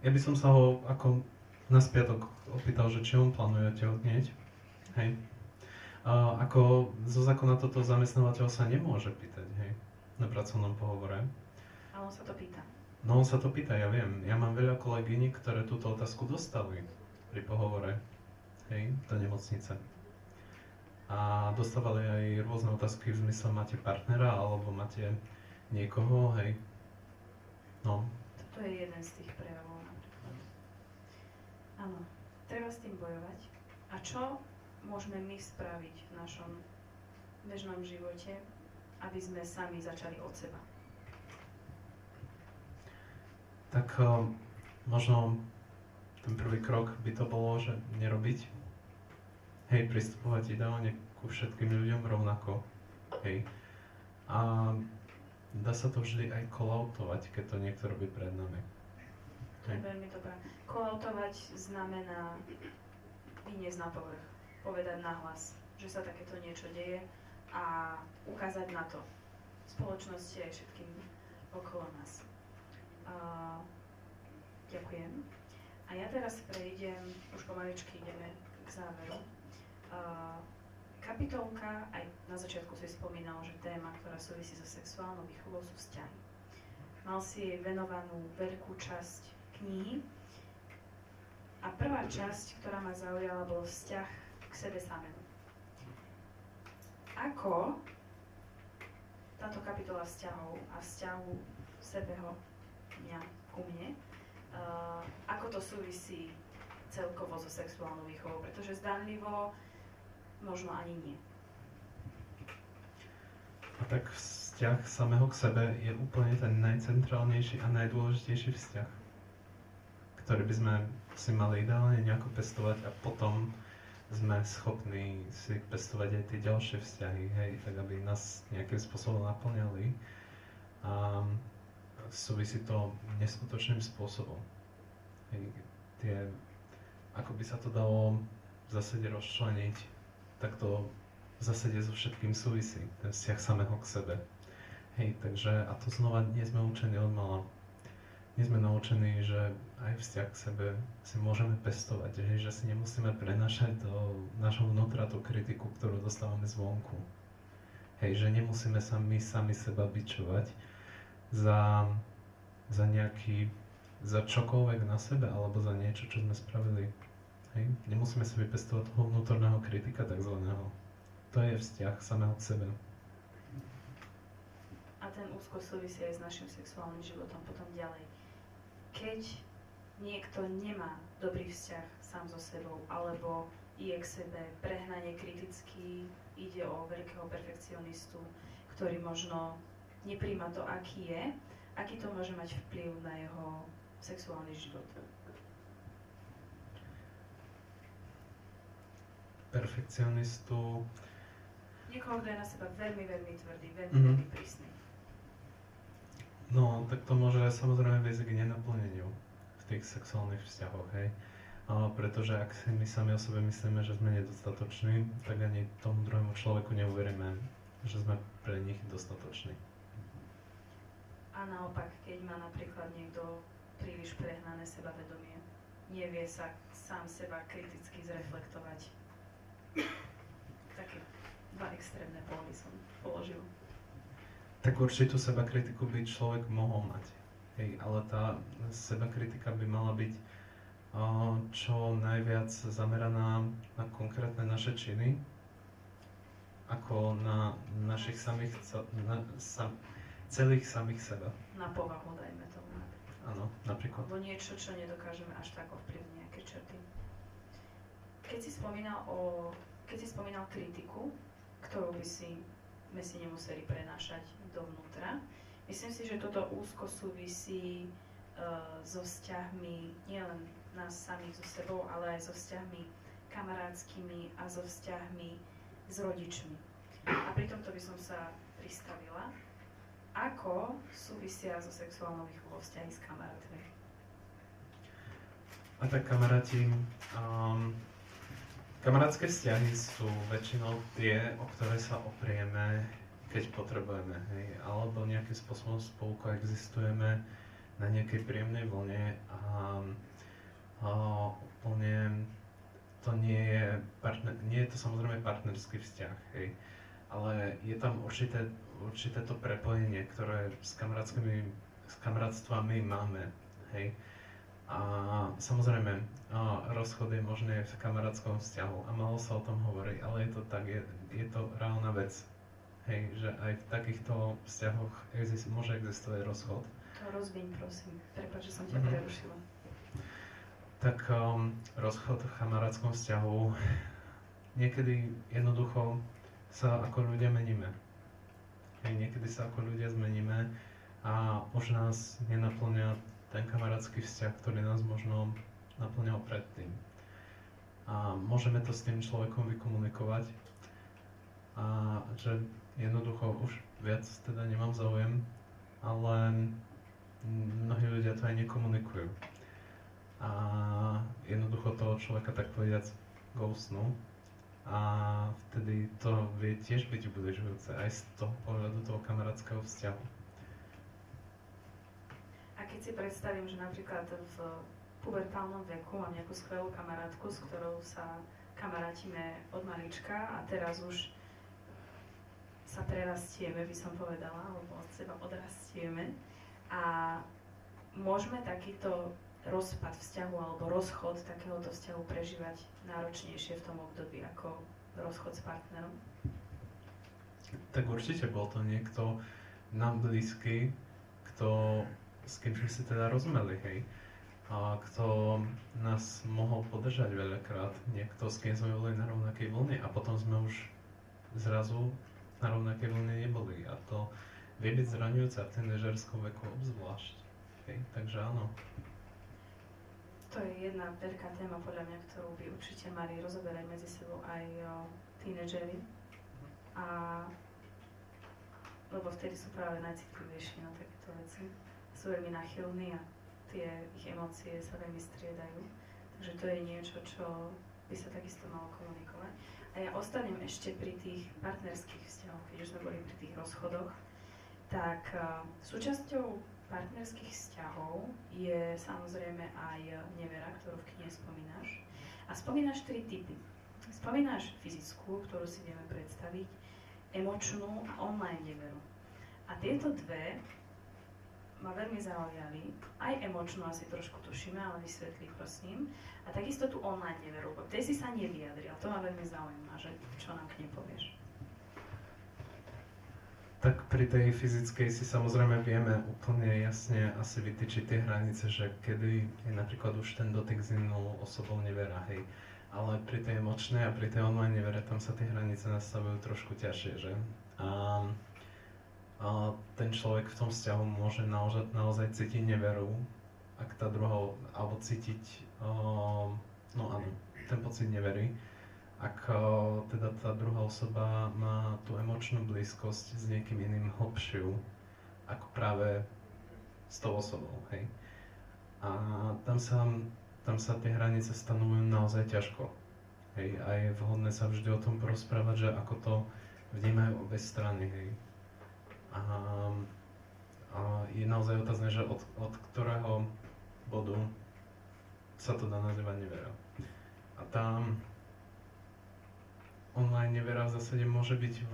Ja by som sa ho ako na spiatok opýtal, že či on plánuje otehotnieť. Hej. Ako zo zákona toto zamestnávateľ sa nemôže pýtať, hej, na pracovnom pohovore. Ale on sa to pýta. No on sa to pýta, ja viem. Ja mám veľa kolegyň, ktoré túto otázku dostali pri pohovore, hej, do nemocnice. A dostávali aj rôzne otázky v zmysle, máte partnera, alebo máte niekoho, hej. No. Toto je jeden z tých prejavov napríklad. Áno, treba s tým bojovať. A čo môžeme my spraviť v našom bežnom živote, aby sme sami začali od seba? Tak možno ten prvý krok by to bolo, že nerobiť. Hej, pristupovať ideálne ku všetkým ľuďom rovnako. Hej. A dá sa to vždy aj call-outovať, keď to niekto robí pred nami. To je veľmi dobré. Call-outovať znamená vyniesť na povrch, povedať nahlas, že sa takéto niečo deje a ukázať na to spoločnosti aj všetkým okolo nás. Ďakujem. A ja teraz prejdem, už pomaličky ideme k záveru. Kapitolka, aj na začiatku si spomínal, že téma, ktorá súvisí so sexuálnou výchovou, sú vzťahy. Mal si jej venovanú veľkú časť knihy a prvá časť, ktorá ma zaujala, bol vzťah k sebe samému. Ako táto kapitola vzťahov a vzťahu sebeho, mňa ku mne, ako to súvisí celkovo so sexuálnou výchovou, pretože zdanlivo možno ani nie. A tak vzťah samého k sebe je úplne ten najcentrálnejší a najdôležitejší vzťah, ktorý by sme si mali ideálne nejako pestovať a potom sme schopní si pestovať aj tie ďalšie vzťahy, hej, tak aby nás nejakým spôsobom naplňali. A súvisí to neskutočným spôsobom. Hej, ako by sa to dalo v zásade rozčleniť, tak to v zásade so všetkým súvisí, ten vzťah samého k sebe. Hej, takže, a to znova nie sme učení od mala. Nie sme naučení, že aj vzťah k sebe si môžeme pestovať, hej, že si nemusíme prenášať do našho vnútra tú kritiku, ktorú dostávame zvonku. Hej, že nemusíme sa my sami seba bičovať za čokoľvek na sebe, alebo za niečo, čo sme spravili. Hej? Nemusíme si vypestovať toho vnútorného kritika takzvaného. To je vzťah samého k sebe. A ten úzko súvisí aj s našim sexuálnym životom potom ďalej. Keď niekto nemá dobrý vzťah sám so sebou, alebo je k sebe prehnane kritický, ide o veľkého perfekcionistu, ktorý možno nepríjma to, aký je, aký to môže mať vplyv na jeho sexuálny život. perfekcionistu. Niekoho, kto je na seba veľmi, veľmi tvrdý, veľmi, Mhm. veľmi prísny. No, tak to môže samozrejme viesť k nenaplneniu v tých sexuálnych vzťahoch, hej. Pretože ak si my sami o sebe myslíme, že sme nedostatoční, tak ani tomu druhému človeku neuveríme, že sme pre nich dostatoční. A naopak, keď má napríklad niekto príliš prehnané sebavedomie, nevie sa sám seba kriticky zreflektovať. Také dva extrémne póly som položil. Tak určitú sebakritiku by človek mohol mať, hej, ale tá sebakritika by mala byť čo najviac zameraná na konkrétne naše činy, ako na našich samých, celých samých seba. Na povahu, dajme tomu. Áno, napríklad. Alebo niečo, čo nedokážeme až tak ovplyvniť, nejaké črty. Keď si spomínal kritiku, ktorú by sme si nemuseli prenášať dovnútra, myslím si, že toto úzko súvisí so vzťahmi nielen nás samých so sebou, ale aj so vzťahmi kamarátskymi a so vzťahmi s rodičmi. A pri tomto by som sa pristavila, ako súvisia so sexuálnou výchovou vzťahy s kamarátmi. A tak kamarátske vzťahy sú väčšinou tie, o ktoré sa oprieme, keď potrebujeme, hej, alebo nejakým spôsobom spolu koexistujeme na nejakej príjemnej vlne a úplne to nie je to samozrejme partnerský vzťah, hej, ale je tam určité to prepojenie, ktoré s kamarátstvami máme, hej. A samozrejme, rozchod je možný v kamarátskom vzťahu a málo sa o tom hovorí, ale je to tak, je to reálna vec, hej, že aj v takýchto vzťahoch môže existovať rozchod. To rozviň, prosím. Prepáč, že som ťa prerušila. Tak rozchod v kamarátskom vzťahu niekedy jednoducho sa ako ľudia meníme. Hej, niekedy sa ako ľudia zmeníme a už nás nenaplňa ten kamarátsky vzťah, ktorý nás možno naplňal predtým. A môžeme to s tým človekom vykomunikovať a že jednoducho už viac teda nemám záujem, ale mnohí ľudia to aj nekomunikujú. A jednoducho toho človeka tak povediac ghostnú a vtedy to vie tiež byť ubližujúce aj z toho pohľadu toho kamarátskeho vzťahu. A keď si predstavím, že napríklad v pubertálnom veku mám nejakú skvelú kamarátku, s ktorou sa kamarátime od malička a teraz už sa prerastieme, by som povedala, alebo od seba odrastieme a môžeme takýto rozpad vzťahu alebo rozchod takéhoto vzťahu prežívať náročnejšie v tom období ako rozchod s partnerom? Tak určite bol to niekto nám blízky, s kým sme si teda rozumeli, hej. A kto nás mohol podržať veľakrát, niekto, s kým sme boli na rovnakej vlne a potom sme už zrazu na rovnakej vlne neboli. A to vie byť zraňujúce v tínežerskom veku obzvlášť. Hej. Takže áno. To je jedna veľká téma podľa mňa, ktorú by určite mali rozoberať medzi sebou aj tínedžeri. Lebo vtedy sú práve najcitlivejší na takéto veci. Sú veľmi náchylní a tie ich emócie sa veľmi striedajú. Takže to je niečo, čo by sa takisto malo komunikovať. A ja ostanem ešte pri tých partnerských vzťahoch, keď už sme boli pri tých rozchodoch. Tak súčasťou partnerských vzťahov je samozrejme aj nevera, ktorú v knihe spomínaš. A spomínaš 3 typy. Spomínaš fyzickú, ktorú si vieme predstaviť, emočnú a online neveru. A tieto dve ma veľmi zaujali, aj emočnú asi trošku tušíme, ale vysvetlí prosím. A takisto tú online neveru, bo tej si sa nevyjadril, to ma veľmi zaujíma, že čo nám k nej povieš. Tak pri tej fyzickej si samozrejme vieme úplne jasne asi vytýčiť tie hranice, že kedy je napríklad už ten dotyk s inou osobou nevera, hej. Ale pri tej emočnej a pri tej online nevere tam sa tie hranice nastavujú trošku ťažšie, že? A ten človek v tom vzťahu môže naozaj cítiť neveru, ak tá druhá, alebo cítiť, no áno, ten pocit nevery. ak teda tá druhá osoba má tú emočnú blízkosť s niekým iným hlbšiu, ako práve s tou osobou, hej. A tam sa tie hranice stanovujú naozaj ťažko. Hej, a je vhodné sa vždy o tom porozprávať, že ako to vnímajú obe strany, hej. A je naozaj otázne, že od ktorého bodu sa to dá nazývať nevera. A tá online nevera v zásade môže byť v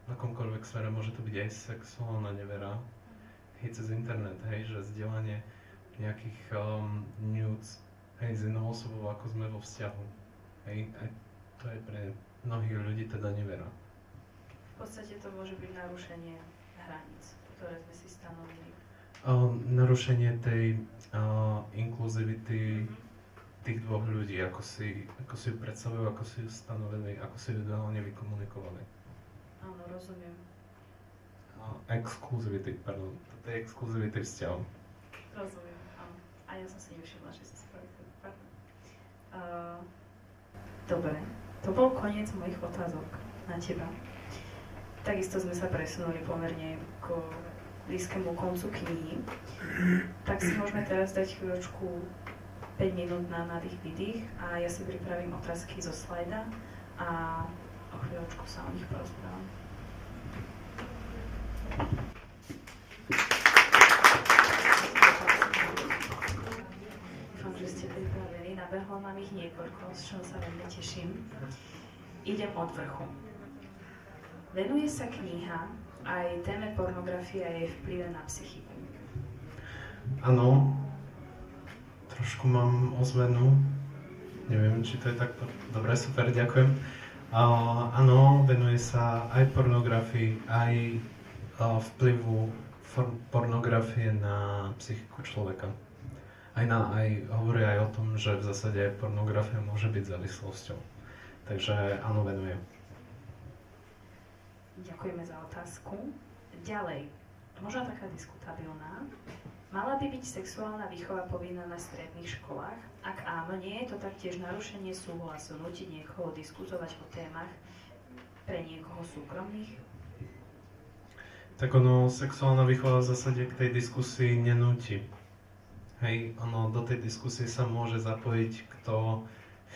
akomkoľvek sfére, môže to byť aj sexuálna nevera, hej, cez internet, hej, že zdieľanie nejakých nudes, hej, s inou osobou, ako sme vo vzťahu, hej, aj to je pre mnohých ľudí teda nevera. V podstate to môže byť narušenie hraníc, ktoré sme si stanovili. Narušenie tej inkluzivity tých dvoch ľudí, ako si ju predstavujú, ako si ju stanovili, ako si ju ideálne vykomunikovali. Áno, rozumiem. Exkluzivity, pardon. To je exkluzivity vzťahu. Rozumiem, áno. A ja som si nevšimla, že si spravil. Pardon. Dobre, to bol koniec mojich otázok na teba. Takisto sme sa presunuli pomerne k blízkému koncu knihy. Tak si môžeme teraz dať chvíľočku 5 minút na nádych výdych a ja si pripravím otázky zo slajda a o chvíľočku sa o nich porozprávam. Dúfam, že ste pripravení. Nabehlo nám ich niekoľko, z čoho sa veľmi teším. Idem od vrchu. Venuje sa kniha aj téme pornografie a jej vplyve na psychiku. Áno, trošku mám ozvenu. Neviem, či to je takto. Dobre, super, ďakujem. Áno, venuje sa aj pornografii, aj vplyvu pornografie na psychiku človeka. Aj hovorí aj o tom, že v zásade pornografia môže byť závislosťou. Takže áno, venujem. Ďakujeme za otázku. Ďalej, možno taká diskutabilná. Mala by byť sexuálna výchova povinná na stredných školách? Ak áno, nie je to taktiež narušenie súhlasu, nútiť niekoho diskutovať o témach pre niekoho súkromných? Tak sexuálna výchova v zásade k tej diskusii nenúti. Hej, do tej diskusie sa môže zapojiť, kto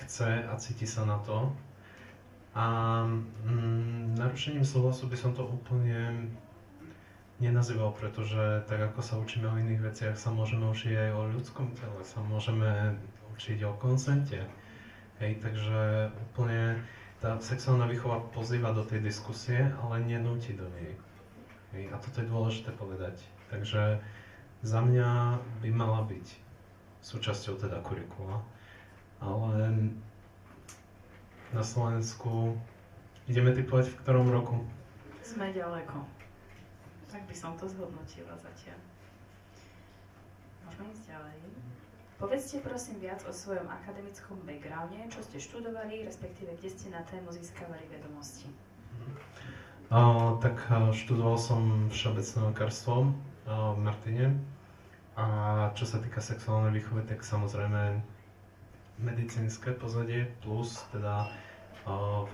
chce a cíti sa na to. A narušením súhlasu by som to úplne nenazýval, pretože tak ako sa učíme o iných veciach, sa môžeme učiť aj o ľudskom tele, sa môžeme učiť o konsente. Hej, takže úplne tá sexuálna výchova pozýva do tej diskusie, ale nenúti do nej. Hej, a toto je dôležité povedať. Takže za mňa by mala byť súčasťou teda kurikula, ale na Slovensku ideme typovať v ktorom roku? Sme ďaleko. Tak by som to zhodnotila zatiaľ. Môžeme ísť ďalej. Povedzte prosím viac o svojom akademickom backgrounde, čo ste študovali, respektíve kde ste na tému získavali vedomosti. Tak študoval som všeobecné lekárstvo v Martine a čo sa týka sexuálnej výchovy, tak samozrejme medicínske pozadie plus teda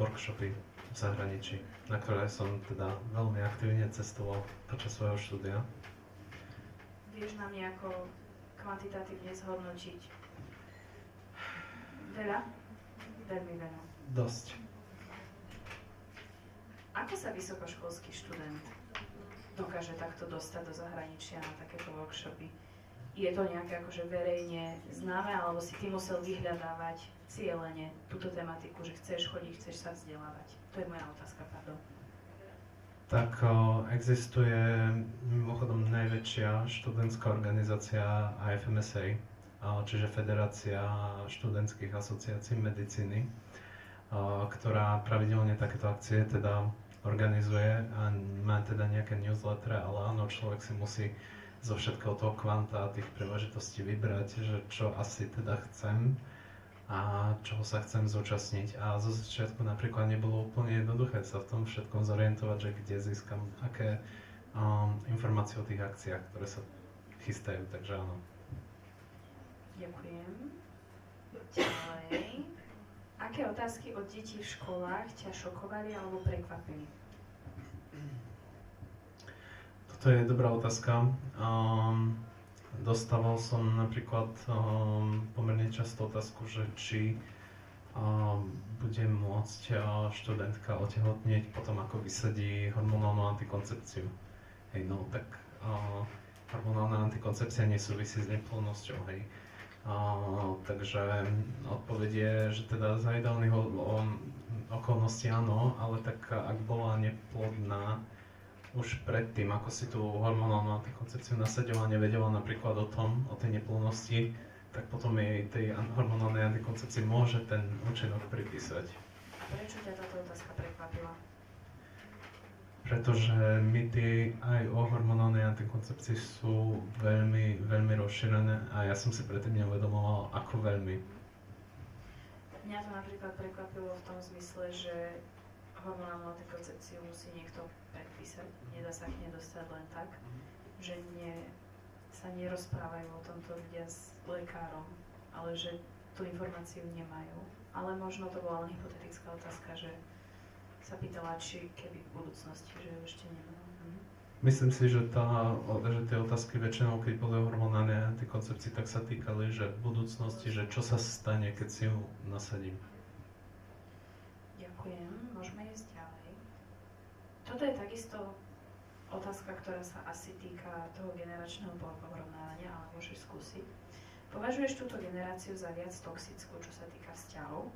workshopy v zahraničí, na ktoré som teda veľmi aktívne cestoval počas svojho štúdia. Vieš nám nejako kvantitatívne zhodnotiť? Veľa? Veľmi veľa. Dosť. Ako sa vysokoškolský študent dokáže takto dostať do zahraničia na takéto workshopy? Je to nejaké akože verejne známe, alebo si ty musel vyhľadávať cieľene túto tematiku, že chceš chodiť, chceš sa vzdelávať? To je moja otázka, pardon. Tak existuje mimochodom najväčšia študentská organizácia AFMSA, čiže Federácia študentských asociácií medicíny, ktorá pravidelne takéto akcie teda organizuje a má teda nejaké newslettere, ale áno, človek si musí zo všetkého toho kvanta tých príležitostí vybrať, že čo asi teda chcem a čoho sa chcem zúčastniť. A zo začiatku napríklad nebolo úplne jednoduché sa v tom všetkom zorientovať, že kde získam aké informácie o tých akciách, ktoré sa chystajú, takže áno. Ďakujem. Ďalej. Aké otázky od detí v školách ťa šokovali alebo prekvapili? Toto je dobrá otázka. Dostával som napríklad pomerne často otázku, že či bude môcť študentka otehotnieť potom, ako vysadí hormonálnu antikoncepciu. Hej, no tak hormonálna antikoncepcia nesúvisí s neplodnosťou, hej. Takže odpoveď je, že teda za ideálnych okolností áno, ale tak ak bola neplodná už predtým, ako si tú hormonálnu antikoncepciu nasadila, nevedela napríklad o tej neplodnosti, tak potom jej tej hormonálnej antikoncepcii môže ten účinok pripísať. A prečo ťa táto otázka prekvapila? Pretože mýty aj o hormonálnej antikoncepcii sú veľmi, veľmi rozšírené a ja som si predtým neuvedomoval, ako veľmi. Mňa to napríklad prekvapilo v tom zmysle, že hormonálnu antikoncepciu musí niekto predpísať. Nedá sa k nej dostať len tak, že sa nerozprávajú o tomto ľudia s lekárom, ale že tú informáciu nemajú. Ale možno to bola len hypotetická otázka, že sa pýtala, či keby v budúcnosti, že ju ešte nemá. Myslím si, že tie otázky väčšinou, keď boli o hormonálnej antikoncepcii, tak sa týkali, že v budúcnosti, že čo sa stane, keď si ju nasadím. Ďakujem, môžeme ísť ďalej. Toto je takisto otázka, ktorá sa asi týka toho generačného porovnávania, ale môžeš skúsiť. Považuješ túto generáciu za viac toxickú, čo sa týka vzťahov?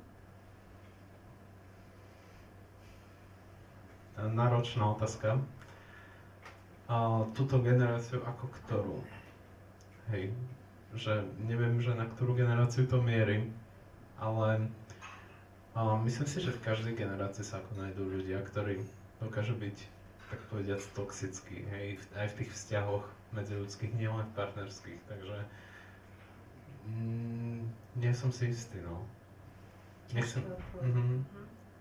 Náročná otázka. Túto generáciu ako ktorú? Hej, že neviem, že na ktorú generáciu to mierí, ale myslím si, že v každej generácii sa ako nájdú ľudia, ktorí dokážu byť, tak povediac, toxickí, hej, aj v tých vzťahoch medziľudských, nielen v partnerských, takže nie som si istý, no.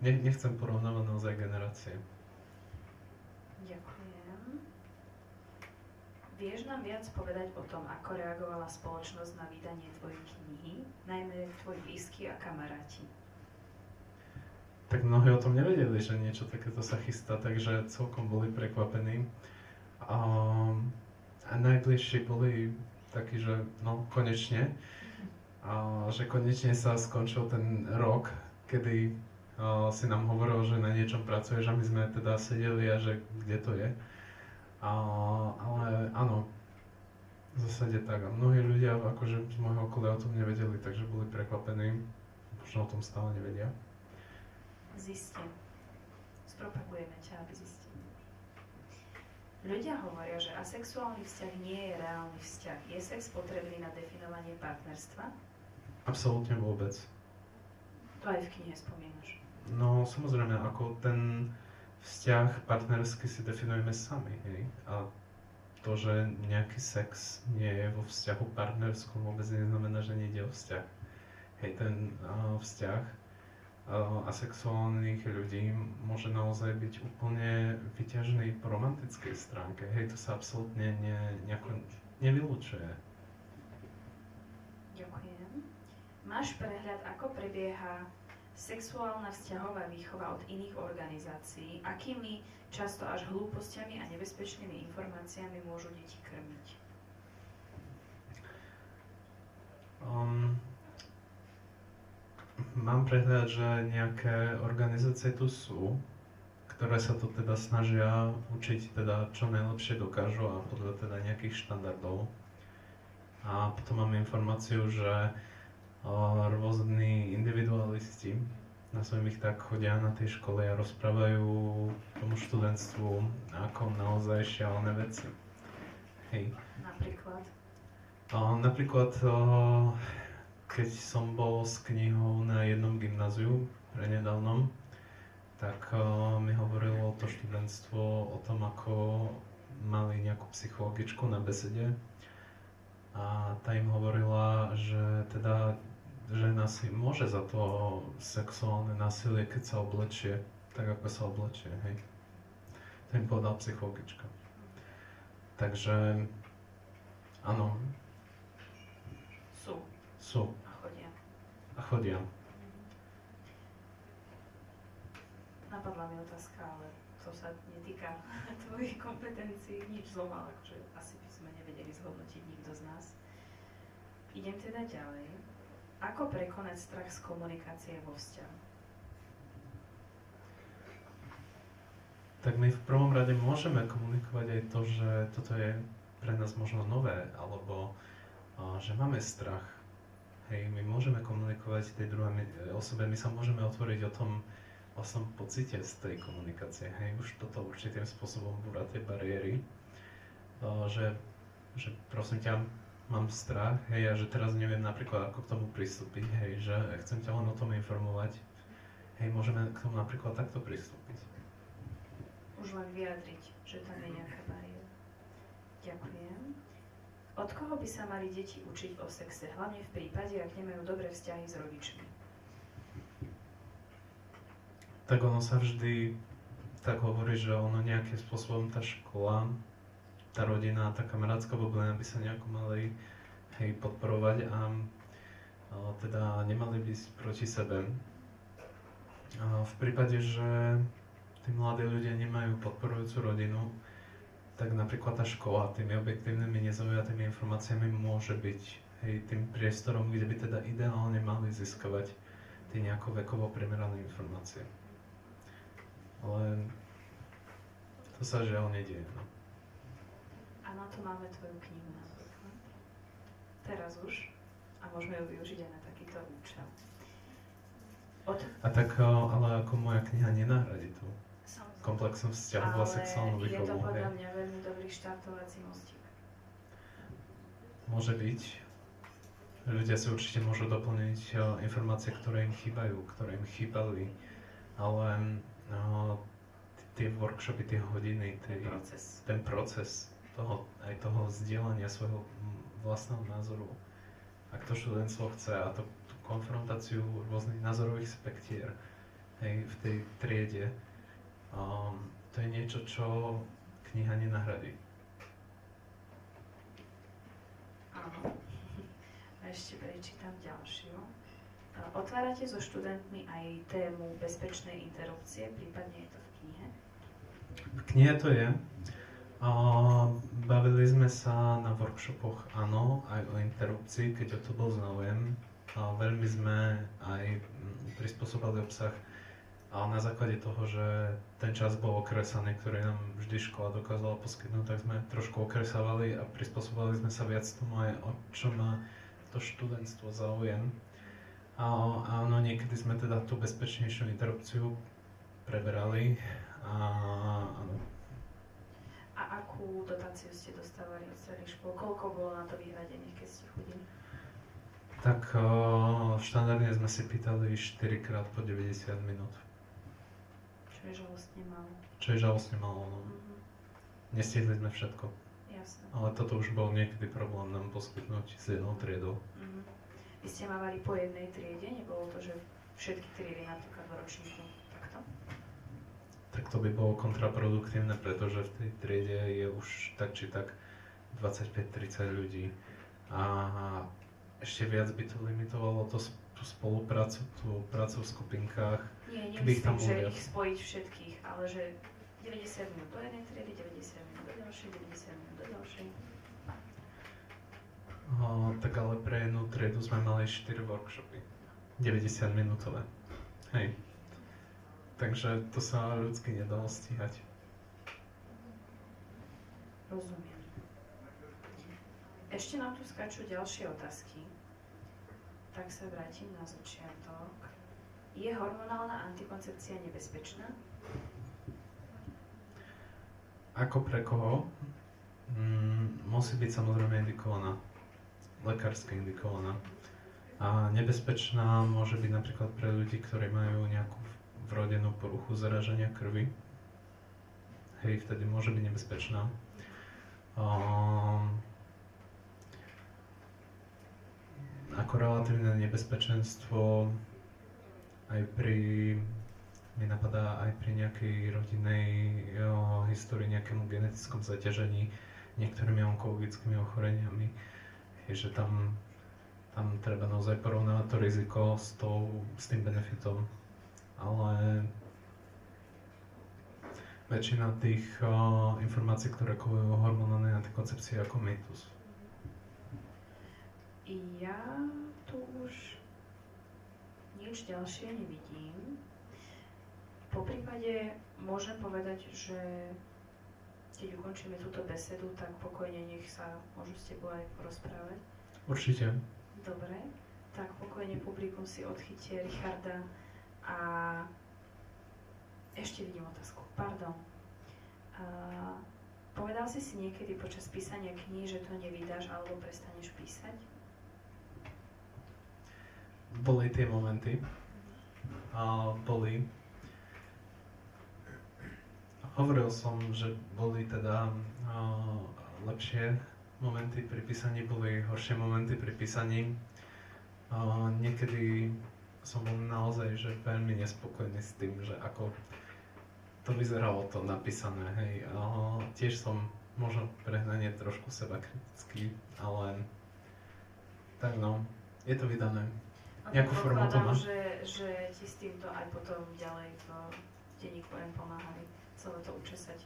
Nechcem porovnávať naozaj generácie. Ďakujem. Vieš nám viac povedať o tom, ako reagovala spoločnosť na vydanie tvojej knihy, najmä tvoji blízki a kamaráti? Tak mnohí o tom nevedeli, že niečo takéto sa chystá, takže celkom boli prekvapení. A najbližší boli takí, že no konečne, že konečne sa skončil ten rok, kedy si nám hovoril, že na niečom pracuješ a my sme teda sedeli a že kde to je. Ale áno, v zásade tak. A mnohí ľudia akože z môjho okolia o tom nevedeli, takže boli prekvapení. Možno o tom stále nevedia. Zistím. Spropagujeme ťa, aby zistili. Ľudia hovoria, že asexuálny vzťah nie je reálny vzťah. Je sex potrebný na definovanie partnerstva? Absolútne vôbec. To aj v knihe spomínaš. No samozrejme, ako ten vzťah partnersky si definujeme sami, hej. A to, že nejaký sex nie je vo vzťahu partnerskom, vôbec neznamená, že nejde o vzťah. Hej, ten vzťah asexuálnych ľudí môže naozaj byť úplne vyťažený po romantickej stránke. Hej, to sa absolútne nejako nevylučuje. Ďakujem. Máš prehľad, ako prebieha sexuálna vzťahová výchova od iných organizácií? Akými často až hlúpostiami a nebezpečnými informáciami môžu deti krmiť? Mám prehľad, že nejaké organizácie tu sú, ktoré sa to teda snažia učiť teda čo najlepšie dokážu a podľa teda nejakých štandardov. A potom mám informáciu, že rôzni individualisti, nazvem ich tak, chodia na tej škole a rozprávajú tomu študentstvu ako naozaj šialené veci. Hej. Napríklad? Napríklad, keď som bol s knihou na jednom gymnáziu prednedávnom, tak mi hovorilo to študentstvo o tom, ako mali nejakú psychologičku na besede a tá im hovorila, že teda žena si môže za to sexuálne násilie, keď sa oblečie, tak ako sa oblečie, hej. To im povedala psychologička. Takže, áno. Sú. Sú. A chodia. A chodia. Napadla mi otázka, ale to sa netýka tvojich kompetencií, nič zloma, akože asi by sme nevedeli zhodnotiť nikto z nás. Idem teda ďalej. Ako prekonať strach z komunikácie vo vzťahu? Tak my v prvom rade môžeme komunikovať aj to, že toto je pre nás možno nové, alebo že máme strach. Hej, my môžeme komunikovať tej druhej osobe, my sa môžeme otvoriť o tom vlastnom pocite z tej komunikácie. Hej, už toto určitým spôsobom búra tie bariéry, že prosím ťa, mám strach, hej, a že teraz neviem napríklad ako k tomu pristúpiť, hej, že chcem ťa len o tom informovať. Hej, môžeme k tomu napríklad takto pristúpiť. Už len vyjadriť, že tam je nejaká bariéra. Ďakujem. Od koho by sa mali deti učiť o sexe, hlavne v prípade, ak nemajú dobré vzťahy s rodičmi? Tak ono sa vždy tak hovorí, že ono nejakým spôsobom tá škola, tá rodina, tá kamarátska bublina by sa nejako mali podporovať a teda nemali by ísť proti sebe. V prípade, že tí mladí ľudia nemajú podporujúcu rodinu, tak napríklad tá škola tými objektívnymi nezaujatými informáciami môže byť tým priestorom, kde by teda ideálne mali získavať tie nejako vekovo primerané informácie. Ale to sa žiaľ nedieje. No. A na to máme tvoju knihu napríklad. Teraz už. A môžeme ju využiť aj na takýto účel. A tak, ale ako moja kniha nenahradí tú komplexnú vzťahovú a sexuálnu výchovu. Ale je to podľa mňa veľmi dobrý štartovací mostík. Môže byť. Ľudia si určite môžu doplniť informácie, ktoré im chýbajú, ktoré im chýbali. Ale tie workshopy, tie hodiny, ten proces aj toho zdieľania svojho vlastného názoru, ak to študentstvo chce a tú konfrontáciu rôznych názorových spektier v tej triede, to je niečo, čo kniha nenahradí. Áno. A ešte prečítam ďalšiu. Otvárate so študentmi aj tému bezpečnej interrupcie, prípadne je to v knihe? V knihe to je. Bavili sme sa na workshopoch, áno, aj o interrupcii, keď o to bol záujem. Veľmi sme aj prispôsobili obsah, ale na základe toho, že ten čas bol okresaný, ktorý nám vždy škola dokázala poskytnúť, tak sme trošku okresávali a prispôsobili sme sa viac tomu aj, o čo má to študentstvo záujem. A áno, niekedy sme teda tú bezpečnejšiu interrupciu preberali. Áno. A akú dotáciu ste dostávali od stredných škôl? Koľko bolo na to vyhradených, keď ste chodili? Tak štandardne sme si pýtali 4 krát po 90 minút. Čo je žalostne málo. Čo je žalostne málo, no. Nestihli sme všetko. Jasné. Ale toto už bol niekedy problém nám poskytnúť s jednou triedou. Vy ste mávali po jednej triede? Nebolo to, že všetky triedy napríklad v ročníku takto? Tak to by bolo kontraproduktívne, pretože v tej triede je už tak či tak 25-30 ľudí. A ešte viac by to limitovalo tú spoluprácu, tú prácu v skupinkách. Nie, nemyslím, že ich spojiť všetkých, ale že 90 minút do jednej triedy, 90 minút do ďalšej, 90 minút do ďalšej. Tak ale pre jednu triedu sme mali 4 workshopy. 90 minútové. Hej. Takže to sa ľudsky nedalo stíhať. Rozumiem. Ešte nám tu skáču ďalšie otázky. Tak sa vrátim na začiatok. Je hormonálna antikoncepcia nebezpečná? Ako pre koho? Musí byť samozrejme indikovaná. Lekársky indikovaná. A nebezpečná môže byť napríklad pre ľudí, ktorí majú nejakú vrodenú poruchu zaraženia krvi. Hej, vtedy môže byť nebezpečná. Ako relatívne nebezpečenstvo mi napadá aj pri nejakej rodinnej histórii, nejakému genetickom zaťažení, niektorými onkologickými ochoreniami, je, že tam treba naozaj porovnávať to riziko s tým benefitom. Ale väčšina tých informácií, ktoré kolujú o hormonálnej antikoncepcii ako mýtus. Ja tu už nič ďalšie nevidím. Po prípade môžem povedať, že keď ukončíme túto besedu, tak pokojne nech sa môžu s tebou aj porozprávať. Určite. Dobre, tak pokojne publikum si odchytie Richarda a ešte vidím otázku. Pardon. Povedal si niekedy počas písania kníh, že to nevydáš alebo prestaneš písať? Boli tie momenty. Boli. Hovoril som, že boli teda lepšie momenty pri písaní, boli horšie momenty pri písaní. Niekedy som bol naozaj že veľmi nespokojný s tým, že ako to vyzeralo to napísané, hej. Tiež som možno prehnanie trošku sebakritický, ale tak no, je to vydané. Nejakú formu to má. Že ti s týmto aj potom ďalej v denníku N pomáhali celé to učesať.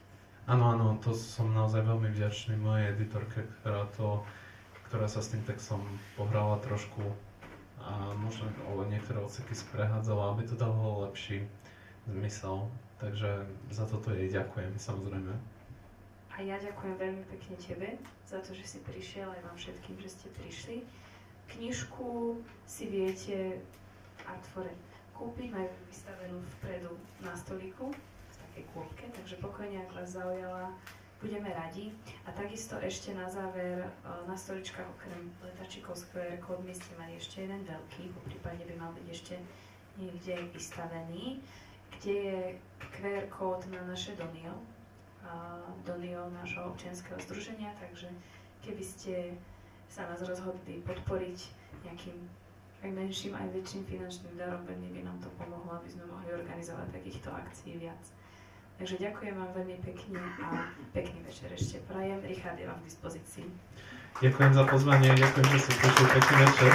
Áno, to som naozaj veľmi vďačný mojej editorke, ktorá sa s tým textom pohrala trošku a možno niektoré odseky sprehádzala, aby to dalo lepší zmysel. Takže za toto jej ďakujem, samozrejme. A ja ďakujem veľmi pekne tebe za to, že si prišiel, aj vám všetkým, že ste prišli. Knižku si viete v Artfore kúpiť, majú vystavenú vpredu na stolíku v takej kôpke, takže pokojne, ak vás zaujala, budeme radi. A takisto ešte na záver na stoličkách okrem letáčikov z QR kód my ste mali ešte jeden veľký, poprípadne by mal byť ešte niekde vystavený, kde je QR kód na naše Donio, nášho občianskeho združenia, takže keby ste sa nás rozhodli podporiť nejakým aj menším, aj väčším finančným darom, veľmi by nám to pomohlo, aby sme mohli organizovať takýchto akcií viac. Takže ďakujem vám veľmi pekne a pekný večer ešte prajem. Richard je vám k dispozícii. Ďakujem za pozvanie, ďakujem, že ste prišli, pekný večer.